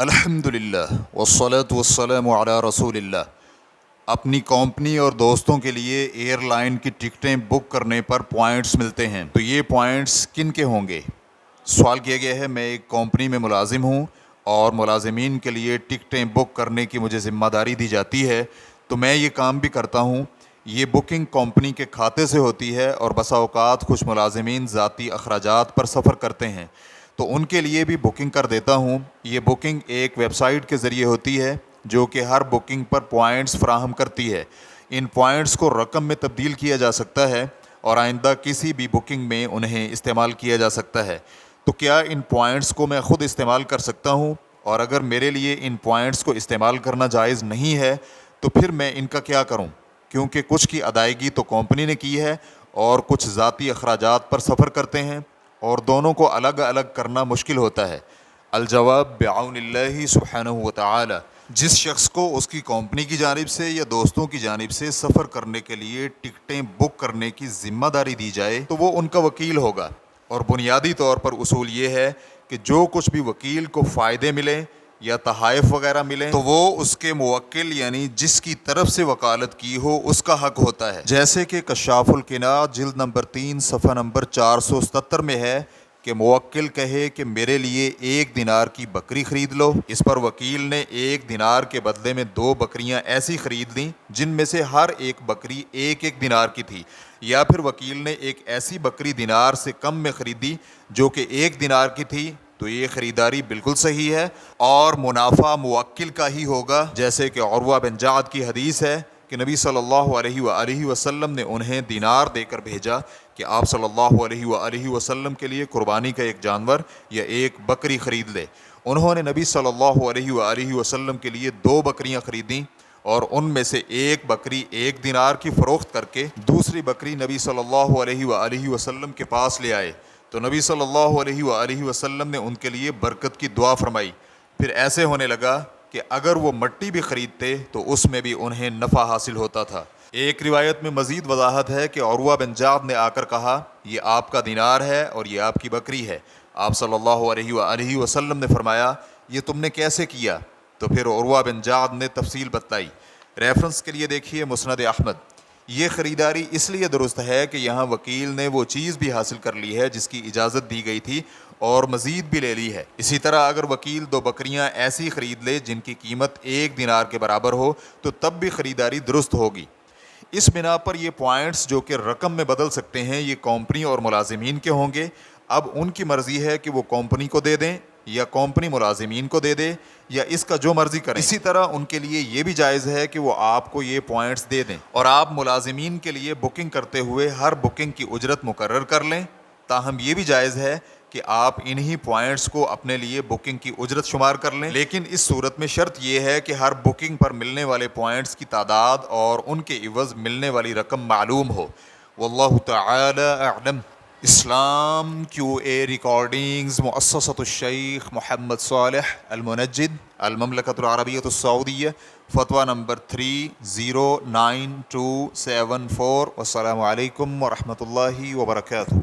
الحمدللہ والصلاة والسلام علی رسول اللہ۔ اپنی کمپنی اور دوستوں کے لیے ایئر لائن کی ٹکٹیں بک کرنے پر پوائنٹس ملتے ہیں، تو یہ پوائنٹس کن کے ہوں گے؟ سوال کیا گیا ہے، میں ایک کمپنی میں ملازم ہوں اور ملازمین کے لیے ٹکٹیں بک کرنے کی مجھے ذمہ داری دی جاتی ہے، تو میں یہ کام بھی کرتا ہوں۔ یہ بکنگ کمپنی کے کھاتے سے ہوتی ہے اور بسا اوقات کچھ ملازمین ذاتی اخراجات پر سفر کرتے ہیں، تو ان کے لیے بھی بکنگ کر دیتا ہوں۔ یہ بکنگ ایک ویب سائٹ کے ذریعے ہوتی ہے جو کہ ہر بکنگ پر پوائنٹس فراہم کرتی ہے۔ ان پوائنٹس کو رقم میں تبدیل کیا جا سکتا ہے اور آئندہ کسی بھی بکنگ میں انہیں استعمال کیا جا سکتا ہے۔ تو کیا ان پوائنٹس کو میں خود استعمال کر سکتا ہوں؟ اور اگر میرے لیے ان پوائنٹس کو استعمال کرنا جائز نہیں ہے تو پھر میں ان کا کیا کروں؟ کیونکہ کچھ کی ادائیگی تو کمپنی نے کی ہے اور کچھ ذاتی اخراجات پر سفر کرتے ہیں، اور دونوں کو الگ الگ کرنا مشکل ہوتا ہے۔ الجواب بعون اللہ سبحانہ وتعالی۔ جس شخص کو اس کی کمپنی کی جانب سے یا دوستوں کی جانب سے سفر کرنے کے لیے ٹکٹیں بک کرنے کی ذمہ داری دی جائے تو وہ ان کا وکیل ہوگا، اور بنیادی طور پر اصول یہ ہے کہ جو کچھ بھی وکیل کو فائدے ملیں یا تحائف وغیرہ ملیں تو وہ اس کے موکل یعنی جس کی طرف سے وکالت کی ہو اس کا حق ہوتا ہے۔ جیسے کہ کشاف القناع جلد نمبر 3 صفحہ نمبر 477 میں ہے کہ موکل کہے کہ میرے لیے 1 دینار کی بکری خرید لو، اس پر وکیل نے 1 دینار کے بدلے میں 2 بکریاں ایسی خرید لیں جن میں سے ہر ایک بکری 1 دینار کی تھی، یا پھر وکیل نے ایک ایسی بکری دینار سے کم میں خریدی جو کہ 1 دینار کی تھی، تو یہ خریداری بالکل صحیح ہے اور منافع موکل کا ہی ہوگا۔ جیسے کہ عروہ بن جعد کی حدیث ہے کہ نبی صلی اللہ علیہ وآلہ وسلم نے انہیں دینار دے کر بھیجا کہ آپ صلی اللہ علیہ وآلہ وسلم کے لیے قربانی کا ایک جانور یا ایک بکری خرید لے۔ انہوں نے نبی صلی اللہ علیہ وآلہ وسلم کے لیے 2 بکریاں خریدیں اور ان میں سے ایک بکری 1 دینار کی فروخت کر کے دوسری بکری نبی صلی اللہ علیہ وآلہ وسلم کے پاس لے آئے، تو نبی صلی اللہ علیہ وآلہ وسلم نے ان کے لیے برکت کی دعا فرمائی۔ پھر ایسے ہونے لگا کہ اگر وہ مٹی بھی خریدتے تو اس میں بھی انہیں نفع حاصل ہوتا تھا۔ ایک روایت میں مزید وضاحت ہے کہ عروہ بن جعد نے آ کر کہا، یہ آپ کا دینار ہے اور یہ آپ کی بکری ہے۔ آپ صلی اللہ علیہ وآلہ وسلم نے فرمایا، یہ تم نے کیسے کیا؟ تو پھر عروہ بن جعد نے تفصیل بتلائی۔ ریفرنس کے لیے دیکھیے مسند احمد۔ یہ خریداری اس لیے درست ہے کہ یہاں وکیل نے وہ چیز بھی حاصل کر لی ہے جس کی اجازت دی گئی تھی اور مزید بھی لے لی ہے۔ اسی طرح اگر وکیل 2 بکریاں ایسی خرید لے جن کی قیمت 1 دینار کے برابر ہو تو تب بھی خریداری درست ہوگی۔ اس بنا پر یہ پوائنٹس جو کہ رقم میں بدل سکتے ہیں یہ کمپنی اور ملازمین کے ہوں گے۔ اب ان کی مرضی ہے کہ وہ کمپنی کو دے دیں یا کمپنی ملازمین کو دے دے یا اس کا جو مرضی کریں۔ اسی طرح ان کے لیے یہ بھی جائز ہے کہ وہ آپ کو یہ پوائنٹس دے دیں اور آپ ملازمین کے لیے بکنگ کرتے ہوئے ہر بکنگ کی اجرت مقرر کر لیں۔ تاہم یہ بھی جائز ہے کہ آپ انہی پوائنٹس کو اپنے لیے بکنگ کی اجرت شمار کر لیں، لیکن اس صورت میں شرط یہ ہے کہ ہر بکنگ پر ملنے والے پوائنٹس کی تعداد اور ان کے عوض ملنے والی رقم معلوم ہو۔ واللہ تعالی اعلم۔ اسلام کیو اے ریکارڈنگز مؤسسۃ الشیخ محمد صالح المنجد، المملکۃ العربیۃ السعودیہ، فتویٰ نمبر 309274۔ والسلام علیکم ورحمۃ اللہ وبرکاتہ۔